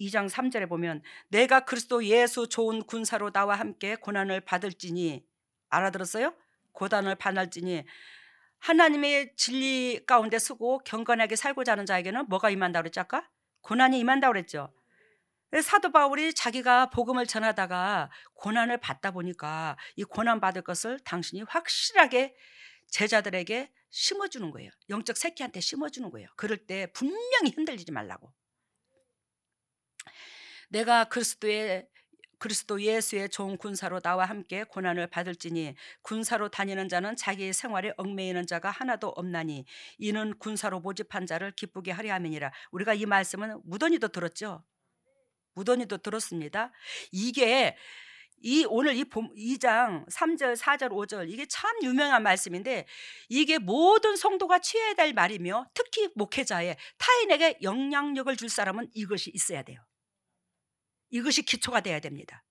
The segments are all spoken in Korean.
2장 3절에 보면 내가 그리스도 예수 좋은 군사로 나와 함께 고난을 받을지니, 알아들었어요? 고난을 받을지니 하나님의 진리 가운데 서고 경건하게 살고자 하는 자에게는 뭐가 임한다고 그랬죠? 아까 고난이 임한다고 그랬죠. 사도 바울이 자기가 복음을 전하다가 고난을 받다 보니까 이 고난 받을 것을 당신이 확실하게 제자들에게 심어주는 거예요. 영적 새끼한테 심어주는 거예요. 그럴 때 분명히 흔들리지 말라고. 내가 그리스도 예수의 좋은 군사로 나와 함께 고난을 받을지니 군사로 다니는 자는 자기의 생활에 얽매이는 자가 하나도 없나니 이는 군사로 모집한 자를 기쁘게 하려 함이니라. 우리가 이 말씀은 무던히도 들었죠. 무던히도 들었습니다. 이게 오늘 이 2장 3절 4절 5절 이게 참 유명한 말씀인데 이게 모든 성도가 취해야 될 말이며 특히 목회자의 타인에게 영향력을 줄 사람은 이것이 있어야 돼요. 이것이 기초가 돼야 됩니다.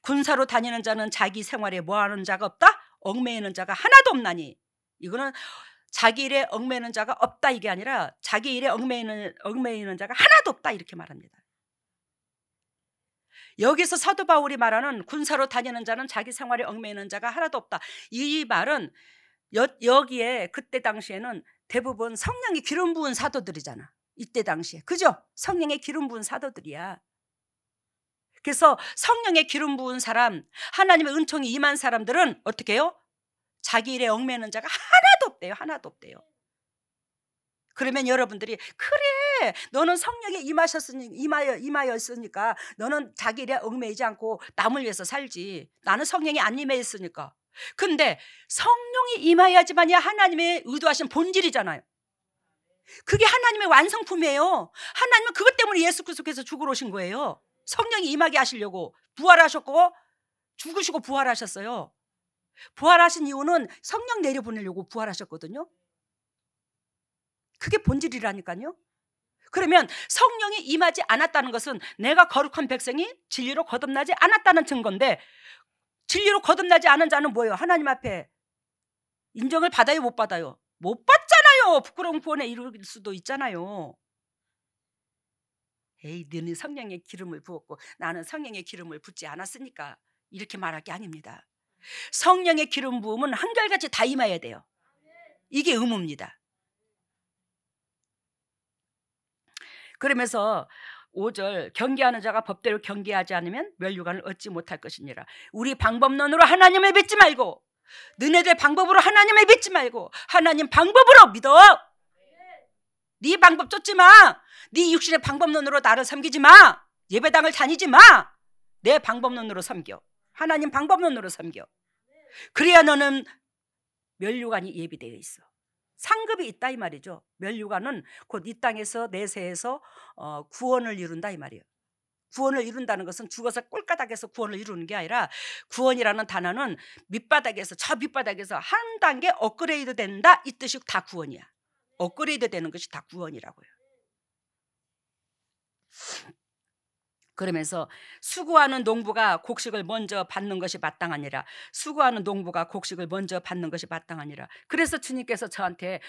군사로 다니는 자는 자기 생활에 뭐하는 자가 없다? 얽매이는 자가 하나도 없나니. 이거는 자기 일에 얽매이는 자가 없다 이게 아니라 자기 일에 얽매이는 자가 하나도 없다 이렇게 말합니다. 여기서 사도 바울이 말하는 군사로 다니는 자는 자기 생활에 얽매이는 자가 하나도 없다. 이 말은 여기에 그때 당시에는 대부분 성령이 기름 부은 사도들이잖아. 이때 당시에. 그죠? 성령의 기름 부은 사도들이야. 그래서 성령의 기름 부은 사람, 하나님의 은총이 임한 사람들은 어떻게 해요? 자기 일에 얽매이는 자가 하나도 없대요. 하나도 없대요. 그러면 여러분들이 그래 너는 성령에 임하였으니까 너는 자기 일에 얽매이지 않고 남을 위해서 살지. 나는 성령이 안 임했으니까. 근데 성령이 임하여야지만이 하나님의 의도하신 본질이잖아요. 그게 하나님의 완성품이에요. 하나님은 그것 때문에 예수 그리스도께서 죽으러 오신 거예요. 성령이 임하게 하시려고 부활하셨고 죽으시고 부활하셨어요. 부활하신 이유는 성령 내려보내려고 부활하셨거든요. 그게 본질이라니까요. 그러면 성령이 임하지 않았다는 것은 내가 거룩한 백성이 진리로 거듭나지 않았다는 증거인데 진리로 거듭나지 않은 자는 뭐예요? 하나님 앞에 인정을 받아요? 못 받아요? 못 받잖아요. 부끄러운 구원에 이를 수도 있잖아요. 에이 너는 성령의 기름을 부었고 나는 성령의 기름을 붓지 않았으니까 이렇게 말할 게 아닙니다. 성령의 기름 부음은 한결같이 다 임해야 돼요. 이게 의무입니다. 그러면서 5절 경계하는 자가 법대로 경계하지 않으면 멸류관을 얻지 못할 것이니라. 우리 방법론으로 하나님을 믿지 말고 너네들 방법으로 하나님을 믿지 말고 하나님 방법으로 믿어. 네 방법 쫓지 마. 네 육신의 방법론으로 나를 섬기지 마. 예배당을 다니지 마. 내 방법론으로 섬겨. 하나님 방법론으로 섬겨. 그래야 너는 멸류관이 예비되어 있어. 상급이 있다 이 말이죠. 멸류관은 곧 이 땅에서 내세에서 구원을 이룬다 이 말이에요. 구원을 이룬다는 것은 죽어서 꼴가닥에서 구원을 이루는 게 아니라 구원이라는 단어는 밑바닥에서 저 밑바닥에서 한 단계 업그레이드 된다 이 뜻이 다 구원이야. 업그레이드 되는 것이 다 구원이라고요. 그러면서 수고하는 농부가 곡식을 먼저 받는 것이 마땅하니라. 수고하는 농부가 곡식을 먼저 받는 것이 마땅하니라. 그래서 주님께서 저한테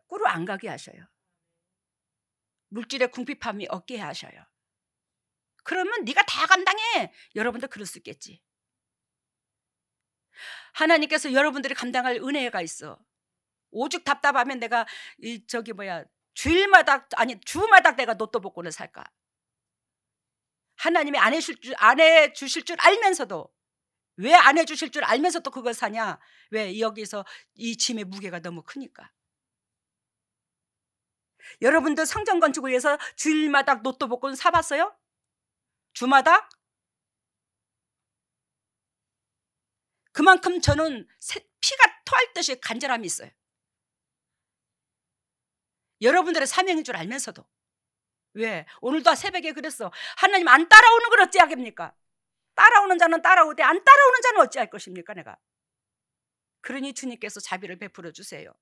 꿀을 안 가게 하셔요. 물질의 궁핍함이 없게 하셔요. 그러면 네가 다 감당해. 여러분들 그럴 수 있겠지. 하나님께서 여러분들이 감당할 은혜가 있어. 오죽 답답하면 내가 주마다 내가 로또 복권을 살까. 하나님이 안 해주실 줄 알면서도 왜 안 해주실 줄 알면서도 그걸 사냐? 왜? 여기서 이 짐의 무게가 너무 크니까. 여러분들 성전 건축을 위해서 주일마다 로또 복권 사봤어요? 주마다? 그만큼 저는 피가 토할 듯이 간절함이 있어요. 여러분들의 사명인 줄 알면서도. 왜? 오늘도 새벽에 그랬어. 하나님 안 따라오는 걸 어찌하겠습니까? 따라오는 자는 따라오되 안 따라오는 자는 어찌할 것입니까 내가? 그러니 주님께서 자비를 베풀어 주세요.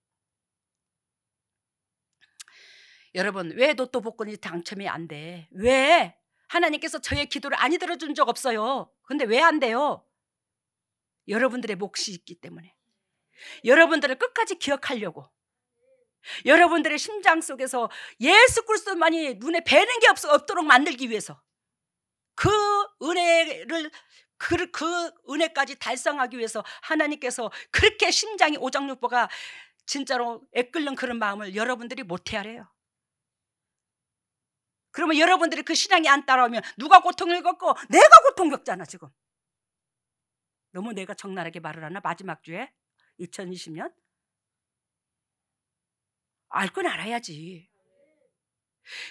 여러분 왜 로또 복권이 당첨이 안 돼? 왜? 하나님께서 저의 기도를 안 들어준 적 없어요. 근데 왜 안 돼요? 여러분들의 몫이 있기 때문에. 여러분들을 끝까지 기억하려고. 여러분들의 심장 속에서 예수 그리스도만이 눈에 뵈는 게 없도록 만들기 위해서 그 은혜를 그 은혜까지 달성하기 위해서 하나님께서 그렇게 심장이 오장육부가 진짜로 애끓는 그런 마음을 여러분들이 못 헤아려요. 그러면 여러분들이 그 신앙이 안 따라오면 누가 고통을 겪고? 내가 고통 겪잖아. 지금 너무 내가 적나라하게 말을 하나? 마지막 주에 2020년 알 건 알아야지.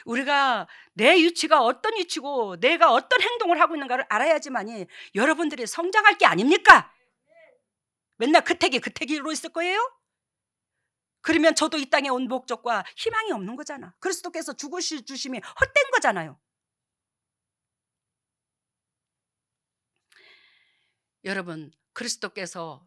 우리가 내 위치가 어떤 위치고 내가 어떤 행동을 하고 있는가를 알아야지만이 여러분들이 성장할 게 아닙니까? 맨날 그태기로 있을 거예요? 그러면 저도 이 땅에 온 목적과 희망이 없는 거잖아. 그리스도께서 죽으실 주심이 헛된 거잖아요. 여러분, 그리스도께서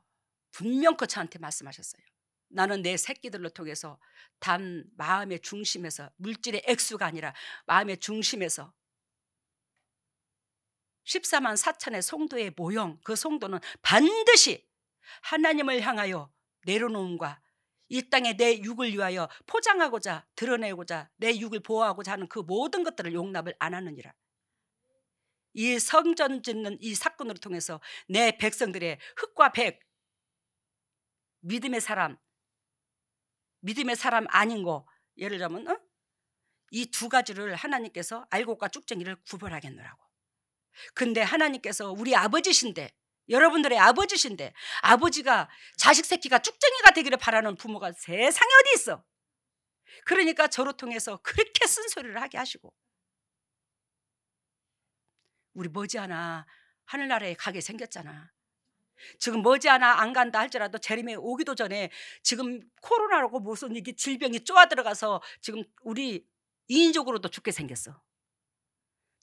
분명히 저한테 말씀하셨어요. 나는 내 새끼들로 통해서 단 마음의 중심에서, 물질의 액수가 아니라 마음의 중심에서 14만 4천의 성도의 모형, 그 성도는 반드시 하나님을 향하여 내려놓음과 이 땅에 내 육을 위하여 포장하고자 드러내고자 내 육을 보호하고자 하는 그 모든 것들을 용납을 안 하느니라. 이 성전 짓는 이 사건으로 통해서 내 백성들의 흙과 백, 믿음의 사람 아닌 거, 예를 들면 이 두 가지를 하나님께서 알곡과 쭉정이를 구별하겠노라고. 근데 하나님께서 우리 아버지신데, 여러분들의 아버지신데, 아버지가 자식 새끼가 쭉정이가 되기를 바라는 부모가 세상에 어디 있어? 그러니까 저로 통해서 그렇게 쓴소리를 하게 하시고, 우리 머지않아 하늘나라에 가게 생겼잖아. 지금 머지않아 안 간다 할지라도 재림에 오기도 전에 지금 코로나라고 무슨 이게 질병이 쪼아 들어가서 지금 우리 인위적으로도 죽게 생겼어.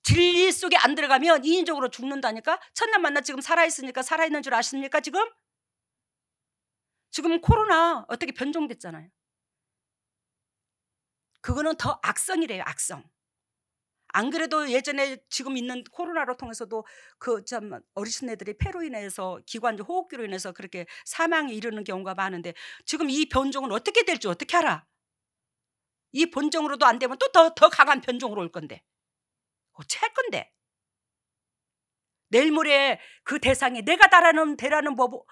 진리 속에 안 들어가면 인위적으로 죽는다니까. 천남 만나 지금 살아있으니까 살아있는 줄 아십니까? 지금 코로나 어떻게 변종됐잖아요. 그거는 더 악성이래요. 악성. 안 그래도 예전에 지금 있는 코로나로 통해서도 그 참 어르신애들이 폐로 인해서 기관지 호흡기로 인해서 그렇게 사망에 이르는 경우가 많은데, 지금 이 변종은 어떻게 될지 어떻게 알아? 이 본종으로도 안 되면 또 더 강한 변종으로 올 건데 어찌할 건데? 내일 모레 그 대상이 내가 되라는 법,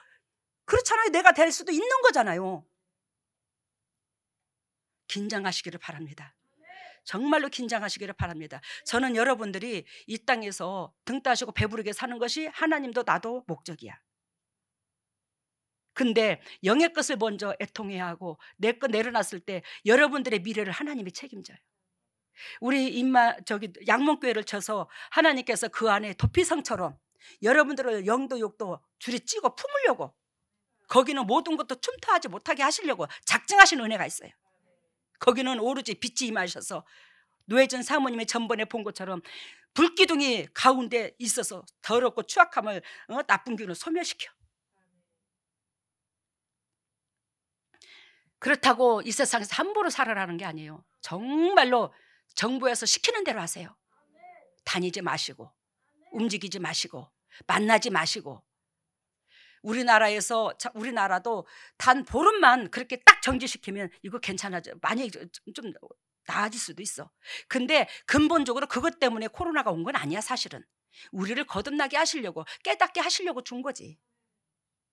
그렇잖아요. 내가 될 수도 있는 거잖아요. 긴장하시기를 바랍니다. 정말로 긴장하시기를 바랍니다. 저는 여러분들이 이 땅에서 등 따시고 배부르게 사는 것이 하나님도 나도 목적이야. 근데 영의 것을 먼저 애통해야 하고 내 것 내려놨을 때 여러분들의 미래를 하나님이 책임져요. 우리 양문교회를 쳐서 하나님께서 그 안에 도피성처럼 여러분들을 영도 욕도 줄이 찌고 품으려고, 거기는 모든 것도 춤터하지 못하게 하시려고 작정하신 은혜가 있어요. 거기는 오로지 빛이 임하셔서 노혜전 사모님의 전번에 본 것처럼 불기둥이 가운데 있어서 더럽고 추악함을, 나쁜 기운을 소멸시켜. 그렇다고 이 세상에서 함부로 살아라는 게 아니에요. 정말로 정부에서 시키는 대로 하세요. 다니지 마시고 움직이지 마시고 만나지 마시고. 우리나라도 단 보름만 그렇게 딱 정지시키면 이거 괜찮아져, 많이 좀 나아질 수도 있어. 근데 근본적으로 그것 때문에 코로나가 온 건 아니야. 사실은 우리를 거듭나게 하시려고, 깨닫게 하시려고 준 거지,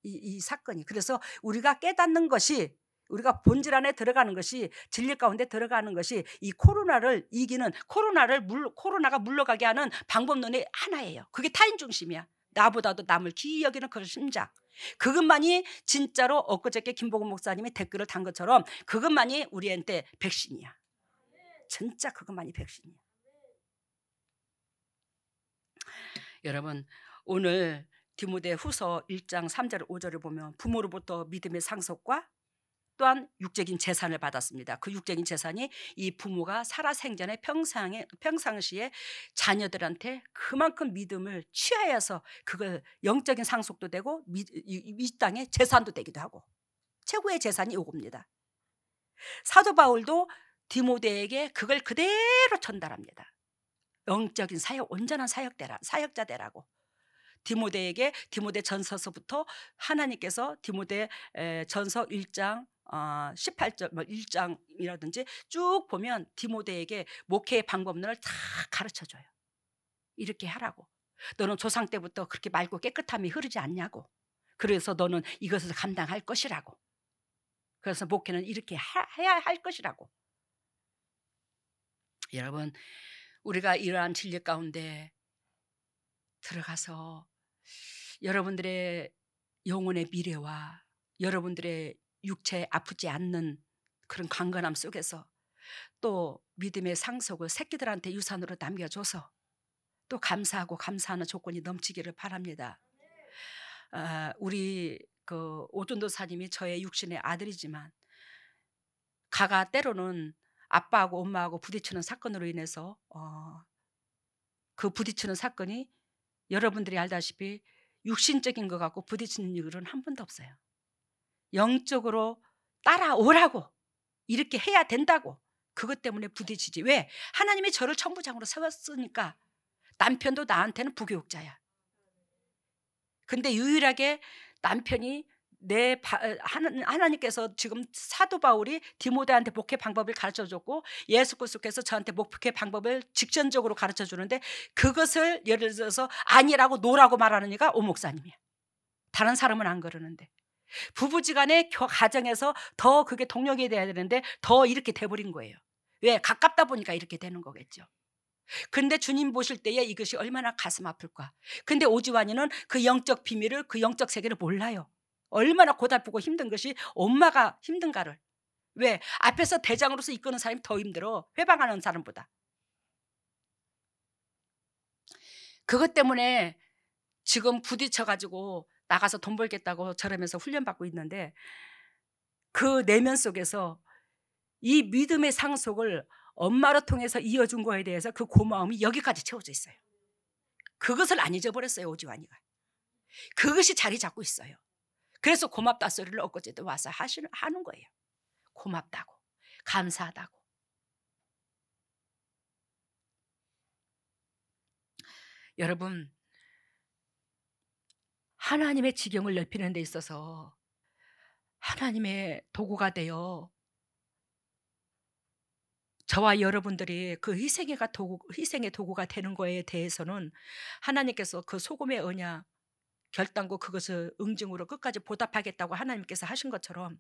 이 사건이. 그래서 우리가 깨닫는 것이, 우리가 본질 안에 들어가는 것이, 진리 가운데 들어가는 것이 이 코로나를 이기는, 코로나가 물러가게 하는 방법론의 하나예요. 그게 타인 중심이야. 나보다도 남을 귀히 여기는 그런 심장, 그것만이 진짜로 엊그저께 김복은 목사님이 댓글을 단 것처럼 그것만이 우리한테 백신이야. 진짜 그것만이 백신이야. 여러분, 오늘 디모데후서 1장 3절 5절을 보면 부모로부터 믿음의 상속과 또한 육적인 재산을 받았습니다. 그 육적인 재산이 이 부모가 살아생전에 평상시에 자녀들한테 그만큼 믿음을 취하여서 그걸 영적인 상속도 되고 이 땅의 재산도 되기도 하고, 최고의 재산이 이겁니다. 사도 바울도 디모데에게 그걸 그대로 전달합니다. 영적인 사역, 온전한 사역자 되라고. 디모데에게 디모데 전서서부터 하나님께서 디모데 전서 1장 18절 1장이라든지 쭉 보면 디모데에게 목회의 방법론을 다 가르쳐줘요. 이렇게 하라고. 너는 조상 때부터 그렇게 맑고 깨끗함이 흐르지 않냐고. 그래서 너는 이것을 감당할 것이라고. 그래서 목회는 이렇게 해야 할 것이라고. 여러분, 우리가 이러한 진리 가운데 들어가서 여러분들의 영혼의 미래와 여러분들의 육체에 아프지 않는 그런 강건함 속에서 또 믿음의 상속을 새끼들한테 유산으로 남겨줘서 또 감사하고 감사하는 조건이 넘치기를 바랍니다. 우리 그 오전도사님이 저의 육신의 아들이지만 가가 때로는 아빠하고 엄마하고 부딪히는 사건으로 인해서 그 부딪히는 사건이 여러분들이 알다시피 육신적인 것 같고 부딪히는 일은 한 번도 없어요. 영적으로 따라오라고, 이렇게 해야 된다고, 그것 때문에 부딪히지. 왜? 하나님이 저를 천부장으로 세웠으니까. 남편도 나한테는 부교육자야. 근데 유일하게 남편이 하나님께서 지금 사도 바울이 디모데한테 목회 방법을 가르쳐줬고 예수 그리스도께서 저한테 목회 방법을 직전적으로 가르쳐주는데 그것을 예를 들어서 아니라고 노라고 말하는 이가 오 목사님이야. 다른 사람은 안 그러는데 부부지간의 가정에서 더 그게 동력이 돼야 되는데 더 이렇게 돼버린 거예요. 왜? 가깝다 보니까 이렇게 되는 거겠죠. 근데 주님 보실 때에 이것이 얼마나 가슴 아플까. 근데 오지환이는 그 영적 비밀을, 그 영적 세계를 몰라요. 얼마나 고달프고 힘든 것이 엄마가 힘든가를. 왜? 앞에서 대장으로서 이끄는 사람이 더 힘들어, 회방하는 사람보다. 그것 때문에 지금 부딪혀가지고 나가서 돈 벌겠다고 저러면서 훈련받고 있는데 그 내면 속에서 이 믿음의 상속을 엄마로 통해서 이어준 거에 대해서 그 고마움이 여기까지 채워져 있어요. 그것을 안 잊어버렸어요, 오지환이가. 그것이 자리 잡고 있어요. 그래서 고맙다 소리를 엊그제도 와서 하는 거예요. 고맙다고, 감사하다고. 여러분, 하나님의 지경을 넓히는 데 있어서 하나님의 도구가 되어 저와 여러분들이 그 희생의 도구가 되는 거에 대해서는 하나님께서 그 소금의 언약 결단고 그것을 응징으로 끝까지 보답하겠다고 하나님께서 하신 것처럼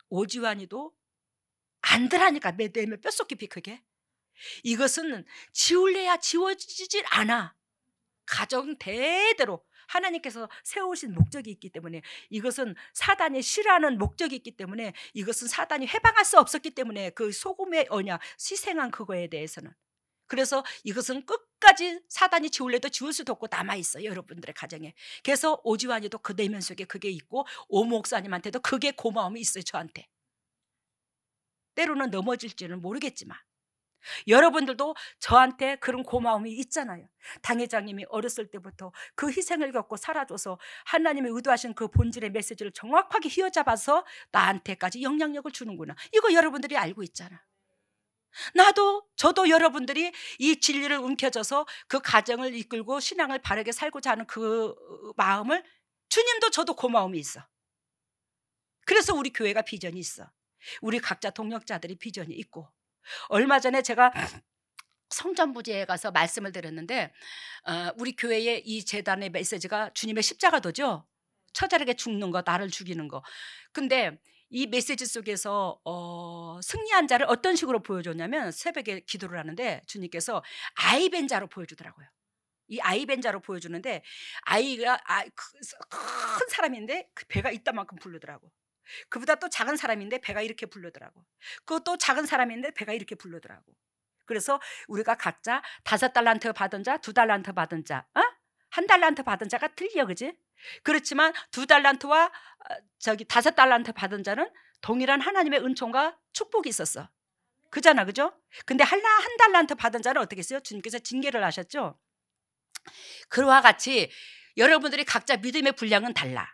오지환이도 안 들하니까 내 뼛속 깊이 그게 이것은 지울래야 지워지질 않아. 가정 대대로 하나님께서 세우신 목적이 있기 때문에, 이것은 사단이 싫어하는 목적이 있기 때문에, 이것은 사단이 해방할 수 없었기 때문에 그 소금의 언약 희생한 그거에 대해서는. 그래서 이것은 끝까지 사단이 지울래도 지울 수도 없고 남아있어요, 여러분들의 가정에. 그래서 오지환이도 그 내면 속에 그게 있고 오 목사님한테도 그게 고마움이 있어요. 저한테 때로는 넘어질지는 모르겠지만 여러분들도 저한테 그런 고마움이 있잖아요. 당 회장님이 어렸을 때부터 그 희생을 겪고 살아줘서 하나님의 의도하신 그 본질의 메시지를 정확하게 휘어잡아서 나한테까지 영향력을 주는구나. 이거 여러분들이 알고 있잖아. 저도 여러분들이 이 진리를 움켜줘서 그 가정을 이끌고 신앙을 바르게 살고자 하는 그 마음을, 주님도 저도 고마움이 있어. 그래서 우리 교회가 비전이 있어. 우리 각자 동역자들이 비전이 있고. 얼마 전에 제가 성전부지에 가서 말씀을 드렸는데 우리 교회의 이 재단의 메시지가 주님의 십자가도죠. 처절하게 죽는 거, 나를 죽이는 거. 근데 이 메시지 속에서 승리한 자를 어떤 식으로 보여줬냐면, 새벽에 기도를 하는데 주님께서 아이벤 자로 보여주더라고요. 이 아이벤 자로 보여주는데 아이가 큰 사람인데 그 배가 이따만큼 부르더라고. 그보다 또 작은 사람인데 배가 이렇게 부르더라고. 그것도 작은 사람인데 배가 이렇게 부르더라고. 그래서 우리가 각자 5달란트 받은 자, 2달란트 받은 자, 1달란트 받은 자가 틀려, 그지? 그렇지만 2달란트와 5달란트 받은 자는 동일한 하나님의 은총과 축복이 있었어. 그잖아, 그죠? 근데 한 달란트 받은 자는 어떻게 했어요? 주님께서 징계를 하셨죠. 그와 같이 여러분들이 각자 믿음의 분량은 달라.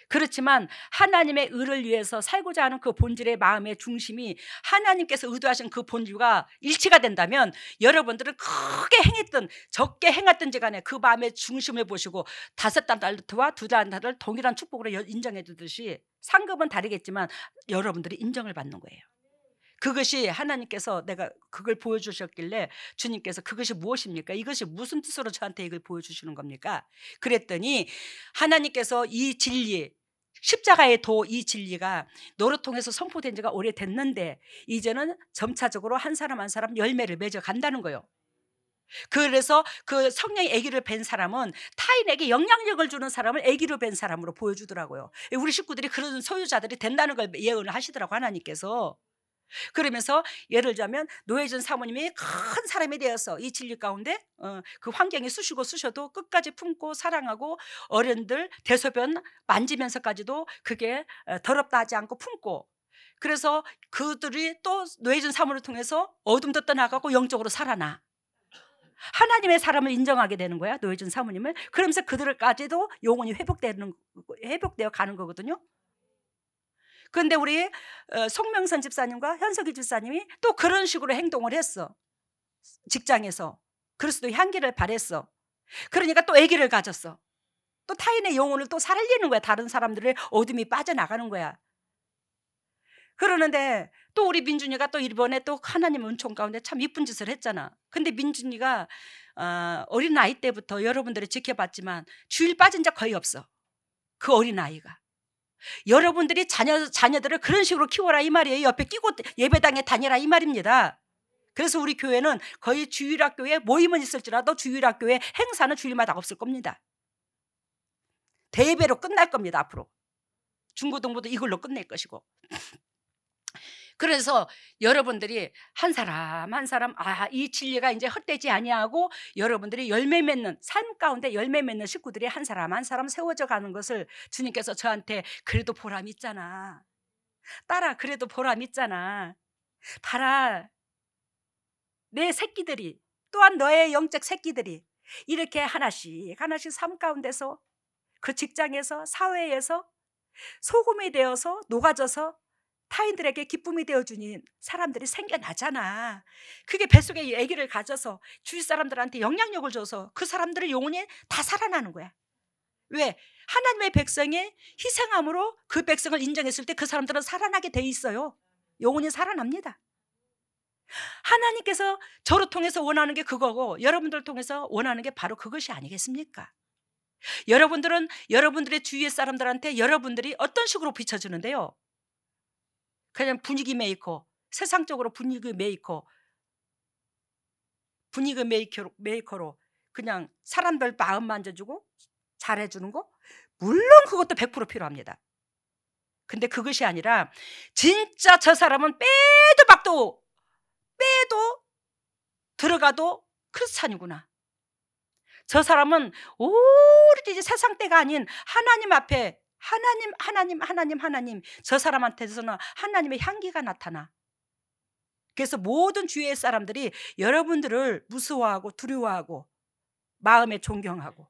그렇지만 하나님의 의를 위해서 살고자 하는 그 본질의 마음의 중심이 하나님께서 의도하신 그 본질과 일치가 된다면 여러분들은 크게 행했든 적게 행했든지 간에 그 마음의 중심을 보시고 5달란트와 2달란트를 동일한 축복으로 인정해 주듯이 상급은 다르겠지만 여러분들이 인정을 받는 거예요. 그것이 하나님께서 내가 그걸 보여주셨길래 주님께서 그것이 무엇입니까? 이것이 무슨 뜻으로 저한테 이걸 보여주시는 겁니까? 그랬더니 하나님께서 이 진리, 십자가의 도, 이 진리가 너를 통해서 선포된 지가 오래됐는데 이제는 점차적으로 한 사람 한 사람 열매를 맺어 간다는 거예요. 그래서 그 성령의 아기를 뵌 사람은 타인에게 영향력을 주는 사람을 아기로 뵌 사람으로 보여주더라고요. 우리 식구들이 그런 소유자들이 된다는 걸 예언을 하시더라고 하나님께서. 그러면서 예를 들자면 노혜준 사모님이 큰 사람이 되어서 이 진리 가운데 그 환경이 쑤셔도 끝까지 품고 사랑하고 어른들 대소변 만지면서까지도 그게 더럽다 하지 않고 품고, 그래서 그들이 또 노혜준 사모를 통해서 어둠도 떠나가고 영적으로 살아나 하나님의 사람을 인정하게 되는 거야, 노혜준 사모님을. 그러면서 그들까지도 영혼이 회복되어 가는 거거든요. 그런데 우리 송명선 집사님과 현석이 집사님이 또 그런 식으로 행동을 했어. 직장에서 그리스도의 향기를 발했어. 그러니까 또 아기를 가졌어. 또 타인의 영혼을 또 살리는 거야. 다른 사람들의 어둠이 빠져나가는 거야. 그러는데 또 우리 민준이가 또 이번에 또 하나님 은총 가운데 참 이쁜 짓을 했잖아. 근데 민준이가 어린 나이 때부터 여러분들이 지켜봤지만 주일 빠진 적 거의 없어. 그 어린 아이가. 여러분들이 자녀들을 그런 식으로 키워라 이 말이에요. 옆에 끼고 예배당에 다니라 이 말입니다. 그래서 우리 교회는 거의 주일학교에 모임은 있을지라도 주일학교에 행사는 주일마다 없을 겁니다. 대예배로 끝날 겁니다. 앞으로 중고등부도 이걸로 끝낼 것이고. 그래서 여러분들이 한 사람 한 사람 이 진리가 이제 헛되지 아니하고 여러분들이 열매 맺는 삶 가운데 열매 맺는 식구들이 한 사람 한 사람 세워져 가는 것을 주님께서 저한테 그래도 보람 있잖아. 딸아, 그래도 보람 있잖아. 봐라, 내 새끼들이 또한 너의 영적 새끼들이 이렇게 하나씩 하나씩 삶 가운데서 그 직장에서 사회에서 소금이 되어서 녹아져서 타인들에게 기쁨이 되어주는 사람들이 생겨나잖아. 그게 뱃속에 아기를 가져서 주위 사람들한테 영향력을 줘서 그 사람들의 영혼이 다 살아나는 거야. 왜? 하나님의 백성이 희생함으로 그 백성을 인정했을 때 그 사람들은 살아나게 돼 있어요. 영혼이 살아납니다. 하나님께서 저를 통해서 원하는 게 그거고 여러분들을 통해서 원하는 게 바로 그것이 아니겠습니까? 여러분들은 여러분들의 주위의 사람들한테 여러분들이 어떤 식으로 비춰주는데요? 그냥 분위기 메이커, 세상적으로 분위기 메이커로 그냥 사람들 마음 만져주고 잘해주는 거, 물론 그것도 100% 필요합니다. 근데 그것이 아니라 진짜 저 사람은 빼도 들어가도 크리스찬이구나. 저 사람은 오로지 세상 때가 아닌 하나님 앞에 하나님 저 사람한테서는 하나님의 향기가 나타나. 그래서 모든 주위의 사람들이 여러분들을 무서워하고 두려워하고 마음에 존경하고,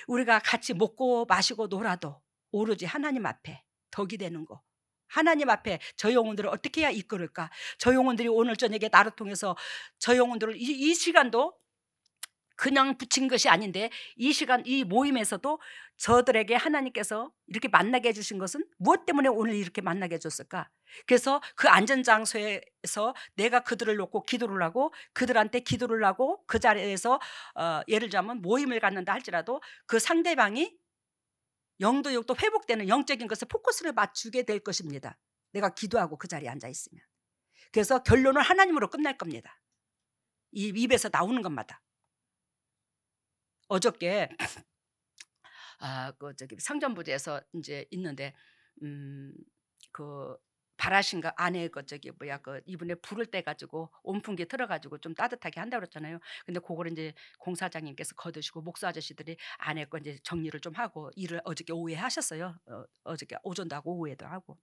우리가 같이 먹고 마시고 놀아도 오로지 하나님 앞에 덕이 되는 거, 하나님 앞에 저 영혼들을 어떻게 해야 이끌을까? 저 영혼들이 오늘 저녁에 나를 통해서 저 영혼들을 이 시간도 그냥 붙인 것이 아닌데 이 시간 이 모임에서도 저들에게 하나님께서 이렇게 만나게 해주신 것은 무엇 때문에 오늘 이렇게 만나게 해줬을까? 그래서 그 안전장소에서 내가 그들을 놓고 기도를 하고 그들한테 기도를 하고 그 자리에서 예를 들자면 모임을 갖는다 할지라도 그 상대방이 영도육도 회복되는 영적인 것에 포커스를 맞추게 될 것입니다. 내가 기도하고 그 자리에 앉아 있으면. 그래서 결론은 하나님으로 끝날 겁니다. 이 입에서 나오는 것마다. 어저께 상전부지에서 이제 있는데 그 바라신가 안에 이분에 불을 떼 가지고 온풍기 틀어 가지고 좀 따뜻하게 한다고 그랬잖아요. 근데 그거를 이제 공사장님께서 거두시고 목사 아저씨들이 안에 거 이제 정리를 좀 하고 일을 어저께 오후에 하셨어요. 어저께 오전도 하고 오후에도 하고.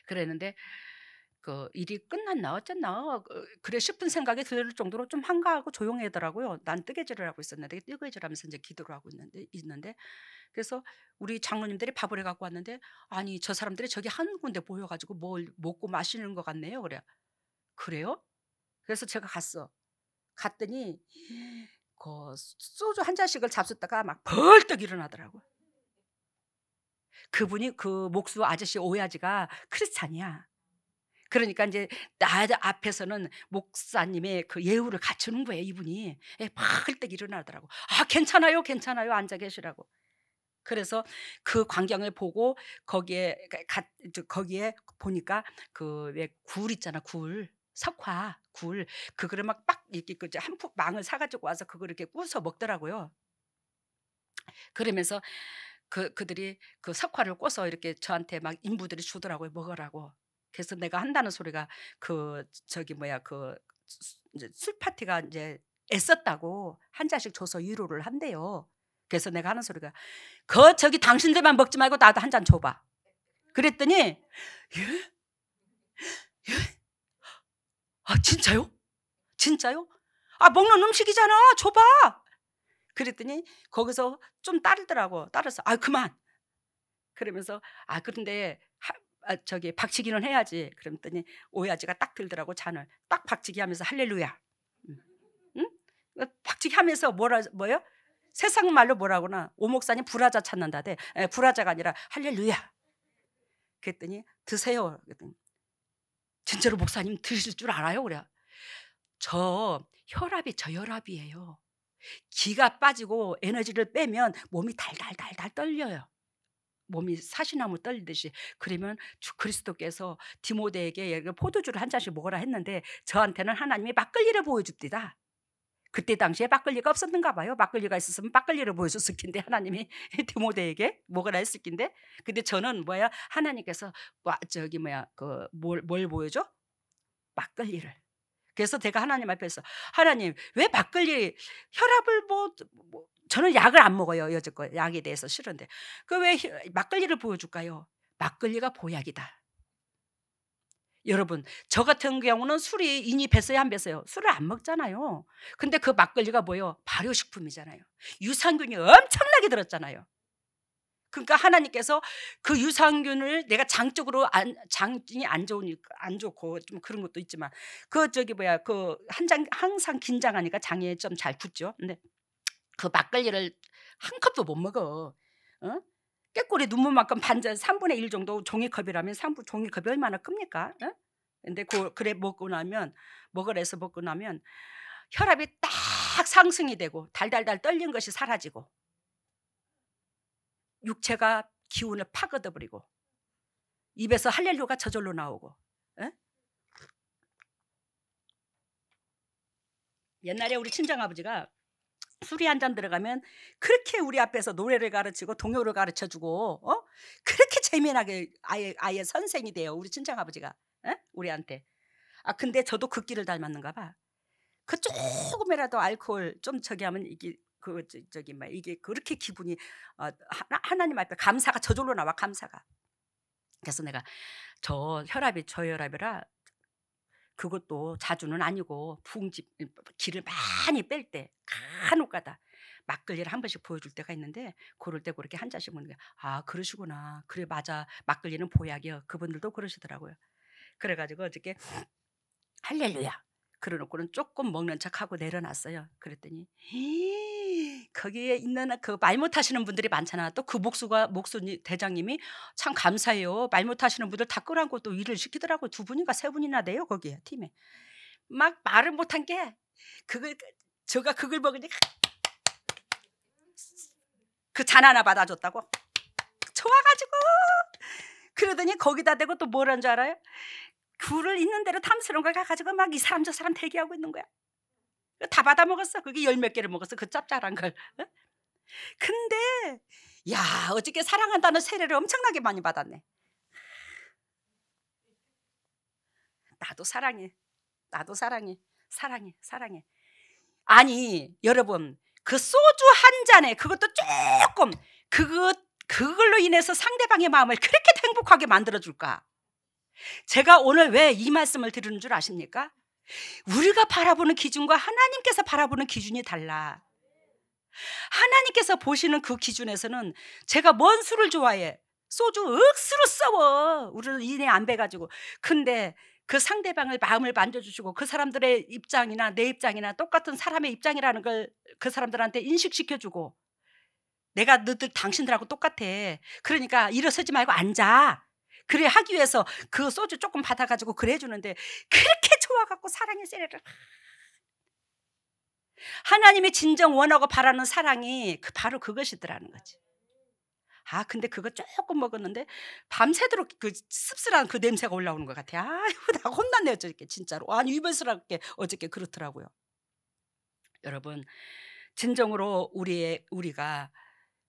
그랬는데 그 일이 끝났나 어쨌나 그래 싶은 생각이 들 정도로 좀 한가하고 조용하더라고요. 난 뜨개질을 하고 있었는데 뜨개질하면서 이제 기도를 하고 있는데 그래서 우리 장로님들이 밥을 해갖고 왔는데 아니 저 사람들이 저기 한 군데 모여가지고 뭘 먹고 마시는 것 같네요. 그래 그래요? 그래서 제가 갔더니 그 소주 한 잔씩을 잡숫다가 막 벌떡 일어나더라고요. 그분이 그 목수 아저씨 오야지가 크리스찬이야. 그러니까 이제 나 앞에서는 목사님의 그 예우를 갖추는 거예요, 이분이. 예, 벌떡 일어나더라고. 아, 괜찮아요, 괜찮아요. 앉아 계시라고. 그래서 그 광경을 보고 거기에 거기에 보니까 그 왜 굴 있잖아, 굴. 석화, 굴. 그거를 막 이렇게 한푹 망을 사가지고 와서 그걸 이렇게 구워서 먹더라고요. 그러면서 그들이 그 석화를 꿔서 이렇게 저한테 막 인부들이 주더라고요, 먹으라고. 그래서 내가 한다는 소리가 그 저기 뭐야 그 이제 술 파티가 이제 애썼다고 한 잔씩 줘서 위로를 한대요. 그래서 내가 하는 소리가 저기 당신들만 먹지 말고 나도 한 잔 줘봐. 그랬더니 예? 예? 아 진짜요? 진짜요? 아 먹는 음식이잖아. 줘봐. 그랬더니 거기서 좀 따르더라고. 따라서 아 그만. 그러면서 아 그런데 저기 박치기는 해야지. 그랬더니 오야지가 딱 들더라고 잔을 딱 박치기 하면서 할렐루야. 응? 박치기 하면서 뭐요? 세상 말로 뭐라고나 오목사님 불화자 찾는다대. 불화자가 아니라 할렐루야. 그랬더니 드세요. 그랬더니 진짜로 목사님 드실 줄 알아요? 그래. 저 혈압이 저혈압이에요. 기가 빠지고 에너지를 빼면 몸이 달달달달 떨려요. 몸이 사시나무 떨리듯이. 그러면 주 그리스도께서 디모데에게 포도주를 한 잔씩 먹으라 했는데 저한테는 하나님이 막걸리를 보여줍디다. 그때 당시에 막걸리가 없었는가 봐요. 막걸리가 있었으면 막걸리를 보여줬을 텐데 하나님이 디모데에게 먹으라 했을 텐데. 근데 저는 뭐야 하나님께서 저기 뭐야 뭘 보여줘? 막걸리를. 그래서 제가 하나님 앞에서 하나님 왜 막걸리 혈압을 저는 약을 안 먹어요. 여지껏 약에 대해서 싫은데 그 왜 막걸리를 보여줄까요? 막걸리가 보약이다. 여러분 저 같은 경우는 술이 인이 뱄어요 안 뱄어요? 술을 안 먹잖아요. 근데 그 막걸리가 뭐예요? 발효식품이잖아요. 유산균이 엄청나게 들었잖아요. 그러니까 하나님께서 그 유산균을 내가 장적으로 장이 안 좋고 좀 그런 것도 있지만 저기 뭐야 항상 긴장하니까 장에 좀 잘 굳죠. 근데 그 막걸리를 한 컵도 못 먹어. 어? 깨꼬리 눈물만큼 반잔 3분의 1 정도 종이컵이라면 종이컵이 얼마나 큽니까? 어? 근데 그래 먹으래서 먹고 나면 혈압이 딱 상승이 되고 달달달 떨린 것이 사라지고 육체가 기운을 팍 얻어버리고 입에서 할렐루야가 저절로 나오고. 에? 옛날에 우리 친정아버지가 술이 한 잔 들어가면 그렇게 우리 앞에서 노래를 가르치고 동요를 가르쳐주고 그렇게 재미나게 아예 선생이 돼요. 우리 친정아버지가 우리한테. 아 근데 저도 그 길을 닮았는가 봐. 그 조금이라도 알코올 좀 저기 하면 이게 저기 막 이게 그렇게 기분이 하나님 앞에 감사가 저절로 나와 감사가. 그래서 내가 저 혈압이 저혈압이라 그것도 자주는 아니고 기를 많이 뺄 때 간혹가다 막걸리를 한 번씩 보여줄 때가 있는데 그럴 때 그렇게 한 잔씩 먹는 거야. 아 그러시구나. 그래 맞아. 막걸리는 보약이요. 그분들도 그러시더라고요. 그래가지고 어저께 할렐루야. 그러놓고는 조금 먹는 척하고 내려놨어요. 그랬더니 거기에 있는 그 말 못하시는 분들이 많잖아. 또 그 목수 대장님이 참 감사해요. 말 못하시는 분들 다 끌어안고 또 일을 시키더라고. 2분인가 3분이나 돼요 거기에 팀에. 막 말을 못한 게 제가 그걸 먹으니까 그 잔 하나 받아줬다고 좋아가지고 그러더니 거기다 대고 또 뭐라는 줄 알아요? 굴을 있는 대로 탐스러운 걸 가지고 막 이 사람 저 사람 대기하고 있는 거야. 다 받아 먹었어. 그게 10몇 개를 먹었어. 그 짭짤한 걸. 근데 야 어저께 사랑한다는 세례를 엄청나게 많이 받았네. 나도 사랑해. 나도 사랑해. 사랑해. 아니 여러분 그 소주 한 잔에 그것도 조금 그걸로 인해서 상대방의 마음을 그렇게 행복하게 만들어줄까? 제가 오늘 왜 이 말씀을 드리는 줄 아십니까? 우리가 바라보는 기준과 하나님께서 바라보는 기준이 달라. 하나님께서 보시는 그 기준에서는 제가 뭔 술을 좋아해? 소주 억수로 써워. 우리는 이내 안 배가지고. 근데 그 상대방을 마음을 만져주시고 그 사람들의 입장이나 내 입장이나 똑같은 사람의 입장이라는 걸 그 사람들한테 인식시켜주고, 내가 너들 당신들하고 똑같아. 그러니까 일어서지 말고 앉아. 그래 하기 위해서 그 소주 조금 받아가지고 그래 해주는데, 그렇게 좋아갖고 사랑의 세례를. 하나님이 진정 원하고 바라는 사랑이 바로 그것이더라는 거지. 아, 근데 그거 조금 먹었는데 밤새도록 그 씁쓸한 그 냄새가 올라오는 것 같아. 아유, 나 혼났네 어저께 진짜로. 아니, 유별스럽게 어저께 그렇더라고요. 여러분, 진정으로 우리가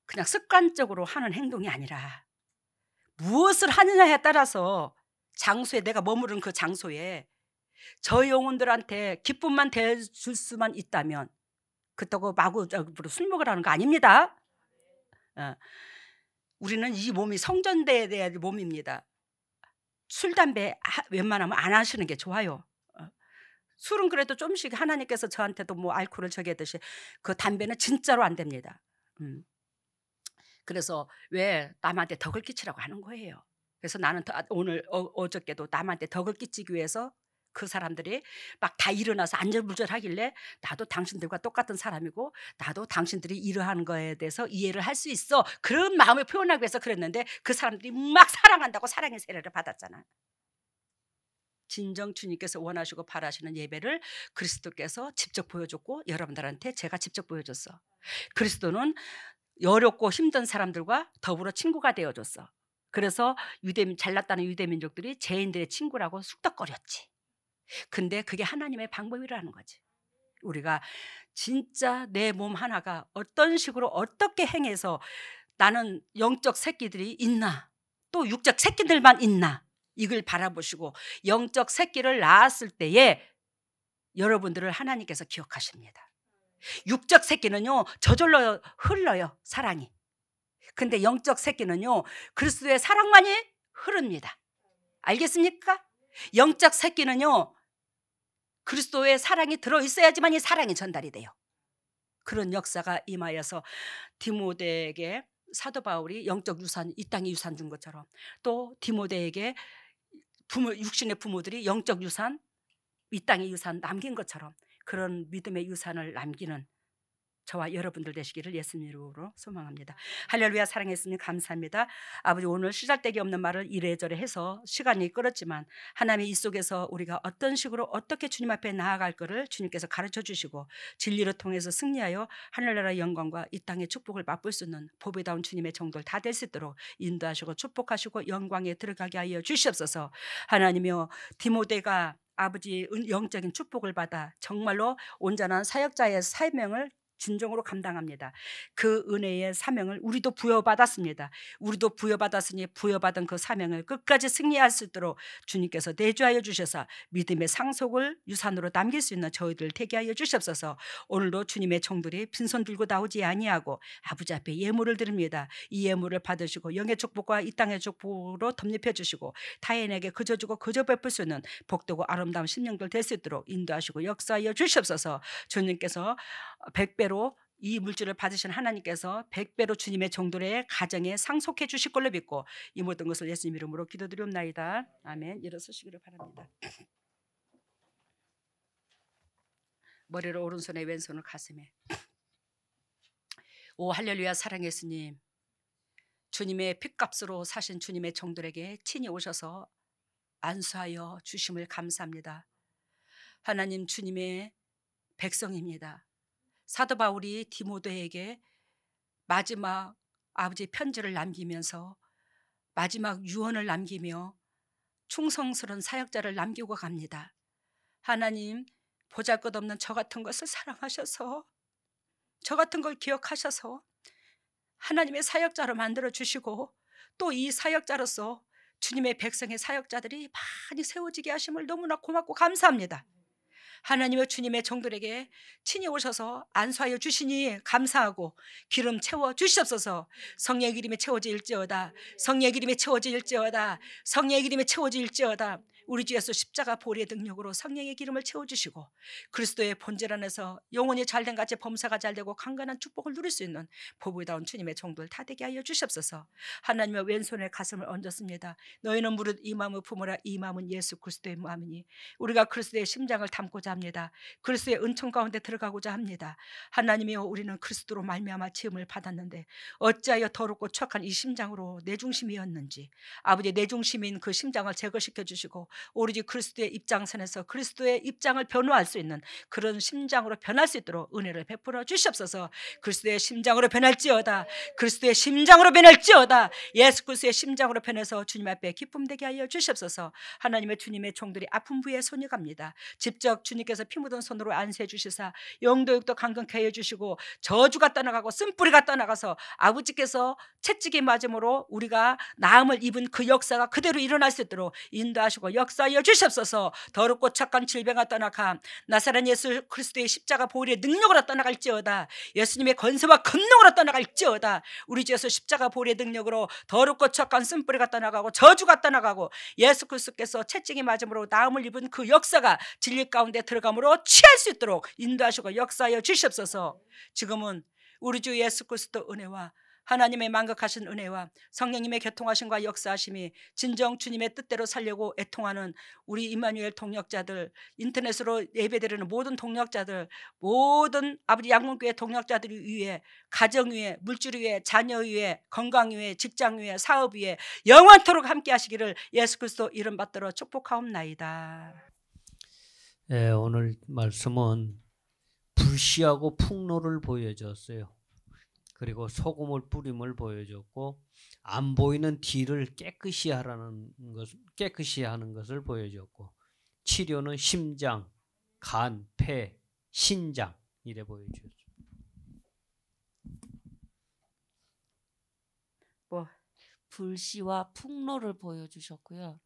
그냥 습관적으로 하는 행동이 아니라 무엇을 하느냐에 따라서, 장소에, 내가 머무른 그 장소에 저 영혼들한테 기쁨만 대줄 수만 있다면 그렇다고 마구잡이로 술 먹으라는 거 아닙니다. 우리는 이 몸이 성전돼야 될 몸입니다. 술, 담배 웬만하면 안 하시는 게 좋아요. 술은 그래도 좀씩 하나님께서 저한테도 뭐 알코올을 저기하듯이, 그 담배는 진짜로 안 됩니다. 그래서 왜 남한테 덕을 끼치라고 하는 거예요. 그래서 나는 오늘 어저께도 남한테 덕을 끼치기 위해서 그 사람들이 막 다 일어나서 안절부절하길래, 나도 당신들과 똑같은 사람이고 나도 당신들이 이러한 거에 대해서 이해를 할 수 있어, 그런 마음을 표현하기 위해서 그랬는데, 그 사람들이 막 사랑한다고 사랑의 세례를 받았잖아. 진정 주님께서 원하시고 바라시는 예배를 그리스도께서 직접 보여줬고, 여러분들한테 제가 직접 보여줬어. 그리스도는 어렵고 힘든 사람들과 더불어 친구가 되어줬어. 그래서 잘났다는 유대민족들이 죄인들의 친구라고 쑥덕거렸지. 근데 그게 하나님의 방법이라는 거지. 우리가 진짜 내 몸 하나가 어떤 식으로 어떻게 행해서 나는 영적 새끼들이 있나, 또 육적 새끼들만 있나, 이걸 바라보시고 영적 새끼를 낳았을 때에 여러분들을 하나님께서 기억하십니다. 육적 새끼는요 저절로 흘러요, 사랑이. 근데 영적 새끼는요 그리스도의 사랑만이 흐릅니다. 알겠습니까? 영적 새끼는요 그리스도의 사랑이 들어있어야지만 이 사랑이 전달이 돼요. 그런 역사가 임하여서 디모데에게 사도 바울이 영적 유산, 이 땅의 유산 준 것처럼, 또 디모데에게 육신의 부모들이 영적 유산, 이 땅의 유산 남긴 것처럼, 그런 믿음의 유산을 남기는 저와 여러분들 되시기를 예수님 이름으로 소망합니다. 할렐루야. 사랑해 주님 감사합니다. 아버지, 오늘 쓰잘데기 없는 말을 이래저래 해서 시간이 끌었지만 하나님 이 속에서 우리가 어떤 식으로 어떻게 주님 앞에 나아갈 거를 주님께서 가르쳐 주시고 진리를 통해서 승리하여 하늘나라의 영광과 이 땅의 축복을 맛볼 수 있는 보배다운 주님의 정도를 다 될 수 있도록 인도하시고 축복하시고 영광에 들어가게 하여 주시옵소서. 하나님이여, 디모데가 아버지 영적인 축복을 받아 정말로 온전한 사역자의 사명을 진정으로 감당합니다. 그 은혜의 사명을 우리도 부여받았습니다. 우리도 부여받았으니 부여받은 그 사명을 끝까지 승리할 수 있도록 주님께서 내주하여 주셔서 믿음의 상속을 유산으로 남길 수 있는 저희들 되게 하여 주시옵소서. 오늘도 주님의 종들이 빈손 들고 나오지 아니하고 아버지 앞에 예물을 드립니다. 이 예물을 받으시고 영의 축복과 이 땅의 축복으로 덧입혀 주시고 타인에게 그저 주고 그저 베풀 수 있는 복되고 아름다운 심령들 될 수 있도록 인도하시고 역사하여 주시옵소서. 주님께서 100배로 이 물질을 받으신 하나님께서 100배로 주님의 종들의 가정에 상속해 주실 걸로 믿고 이 모든 것을 예수님 이름으로 기도드리옵나이다. 아멘. 일어서시기를 바랍니다. 머리를 오른손에 왼손을 가슴에. 오 할렐루야. 사랑의 예수님, 주님의 핏값으로 사신 주님의 종들에게 친히 오셔서 안수하여 주심을 감사합니다. 하나님, 주님의 백성입니다. 사도 바울이 디모데에게 마지막 아버지 편지를 남기면서 마지막 유언을 남기며 충성스러운 사역자를 남기고 갑니다. 하나님, 보잘것없는 저 같은 것을 사랑하셔서, 저 같은 걸 기억하셔서 하나님의 사역자로 만들어 주시고, 또 이 사역자로서 주님의 백성의 사역자들이 많이 세워지게 하심을 너무나 고맙고 감사합니다. 하나님의 주님의 종들에게 친히 오셔서 안수하여 주시니 감사하고 기름 채워 주시옵소서. 성령의 기름이 채워질지어다. 성령의 기름이 채워질지어다. 성령의 기름이 채워질지어다. 우리 주 예수 십자가 보혈의 능력으로 성령의 기름을 채워주시고 그리스도의 본질 안에서 영혼이 잘된 같이 범사가 잘되고 강건한 축복을 누릴 수 있는 보배다운 주님의 종들 다 되게 하여 주시옵소서. 하나님의 왼손에 가슴을 얹었습니다. 너희는 무릇 이 마음을 품으라. 이 마음은 예수 그리스도의 마음이니 우리가 그리스도의 심장을 담고자 합니다. 그리스도의 은총 가운데 들어가고자 합니다. 하나님이여, 우리는 그리스도로 말미암아 지음을 받았는데 어찌하여 더럽고 추악한 이 심장으로 내 중심이었는지 아버지, 내 중심인 그 심장을 제거시켜 주시고 오로지 그리스도의 입장선에서 그리스도의 입장을 변호할 수 있는 그런 심장으로 변할 수 있도록 은혜를 베풀어 주시옵소서. 그리스도의 심장으로 변할지어다. 그리스도의 심장으로 변할지어다. 예수 그리스도의 심장으로 변해서 주님 앞에 기쁨 되게 하여 주시옵소서. 하나님의 주님의 종들이 아픈 부위에 손이 갑니다. 직접 주님께서 피 묻은 손으로 안수해 주시사 영도 육도 강건케 하여 주시고 저주가 떠나가고 쓴뿌리가 떠나가서 아버지께서 채찍이 맞음으로 우리가 나음을 입은 그 역사가 그대로 일어날 수 있도록 인도하시고 역사하여 주시옵소서. 더럽고 착한 질병아 떠나가 나사렛 예수 그리스도의 십자가 보혈의 능력으로 떠나갈지어다. 예수님의 권세와 권능으로 떠나갈지어다. 우리 주 예수 십자가 보혈의 능력으로 더럽고 착한 쓴뿌리가 떠나가고 저주가 떠나가고 예수 그리스도께서 채찍이 맞음으로 나음을 입은 그 역사가 진리 가운데 들어감으로 취할 수 있도록 인도하시고 역사하여 주시옵소서. 지금은 우리 주 예수 그리스도 은혜와 하나님의 만극하신 은혜와 성령님의 교통하심과 역사하심이 진정 주님의 뜻대로 살려고 애통하는 우리 임마누엘 동역자들, 인터넷으로 예배드리는 모든 동역자들, 모든 아버지 양문교회 동역자들 위에, 가정 위에, 물질 위에, 자녀 위에, 건강 위에, 직장 위에, 사업 위에 영원토록 함께 하시기를 예수 그리스도 이름 받들어 축복하옵나이다. 네, 오늘 말씀은 불씨하고 풍로를 보여줬어요. 그리고 소금을 뿌림을 보여줬고 안 보이는 뒤를 깨끗이 하는 것을 보여줬고 치료는 심장, 간, 폐, 신장 이래 보여줬어요. 불씨와 풍로를 보여주셨고요.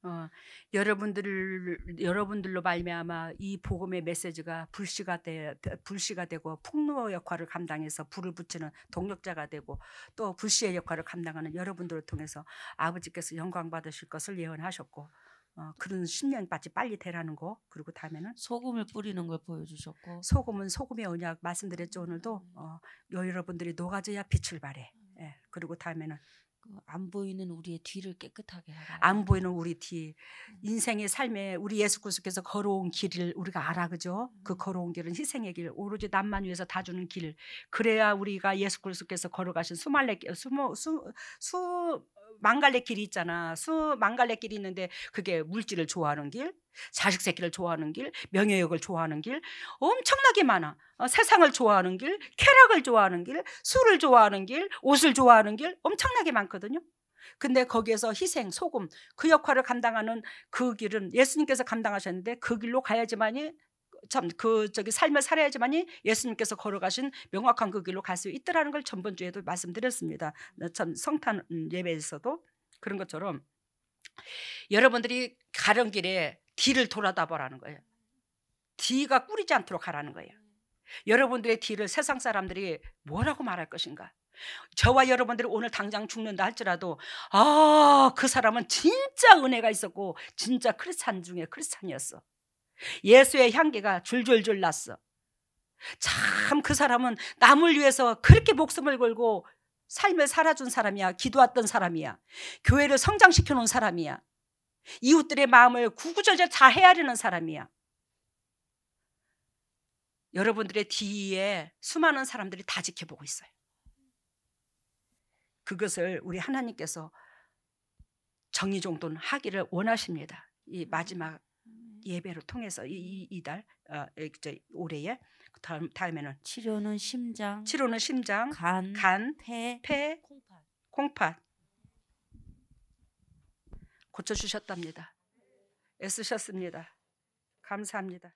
여러분들로 말미암아 이 복음의 메시지가 불씨가 되고 풍로 역할을 감당해서 불을 붙이는 동력자가 되고 또 불씨의 역할을 감당하는 여러분들을 통해서 아버지께서 영광 받으실 것을 예언하셨고 그런 10년 빨리 되라는 거. 그리고 다음에는 소금을 뿌리는 걸 보여주셨고 소금은 소금의 언약 말씀드렸죠. 오늘도 여러분들이 녹아져야 빛을 발해. 예. 그리고 다음에는 안 보이는 우리의 뒤를 깨끗하게 하라. 안 보이는 우리 뒤, 인생의 삶에 우리 예수 그리스도께서 걸어온 길을 우리가 알아, 그죠? 그 걸어온 길은 희생의 길, 오로지 남만 위해서 다 주는 길. 그래야 우리가 예수 그리스도께서 걸어가신 망갈래 길이 있잖아. 망갈래 길이 있는데 그게 물질을 좋아하는 길, 자식 새끼를 좋아하는 길, 명예욕을 좋아하는 길, 엄청나게 많아. 세상을 좋아하는 길, 쾌락을 좋아하는 길, 술을 좋아하는 길, 옷을 좋아하는 길 엄청나게 많거든요. 근데 거기에서 희생, 소금 그 역할을 감당하는 그 길은 예수님께서 감당하셨는데 그 길로 가야지만이 삶을 살아야지만이 예수님께서 걸어가신 명확한 그 길로 갈 수 있더라는 걸 전번 주에도 말씀드렸습니다. 참 성탄 예배에서도 그런 것처럼 여러분들이 가는 길에 뒤를 돌아다 보라는 거예요. 뒤가 꾸리지 않도록 가라는 거예요. 여러분들의 뒤를 세상 사람들이 뭐라고 말할 것인가? 저와 여러분들이 오늘 당장 죽는다 할지라도 그 사람은 진짜 은혜가 있었고 진짜 크리스찬 중에 크리스찬이었어. 예수의 향기가 줄줄줄 났어. 참 그 사람은 남을 위해서 그렇게 목숨을 걸고 삶을 살아준 사람이야. 기도했던 사람이야. 교회를 성장시켜 놓은 사람이야. 이웃들의 마음을 구구절절 다 헤아리는 사람이야. 여러분들의 뒤에 수많은 사람들이 다 지켜보고 있어요. 그것을 우리 하나님께서 정의정돈 하기를 원하십니다. 이 마지막 예배를 통해서 이달 올해에 다음에는 치료는 심장, 간, 폐, 콩팥 고쳐주셨답니다. 애쓰셨습니다. 감사합니다.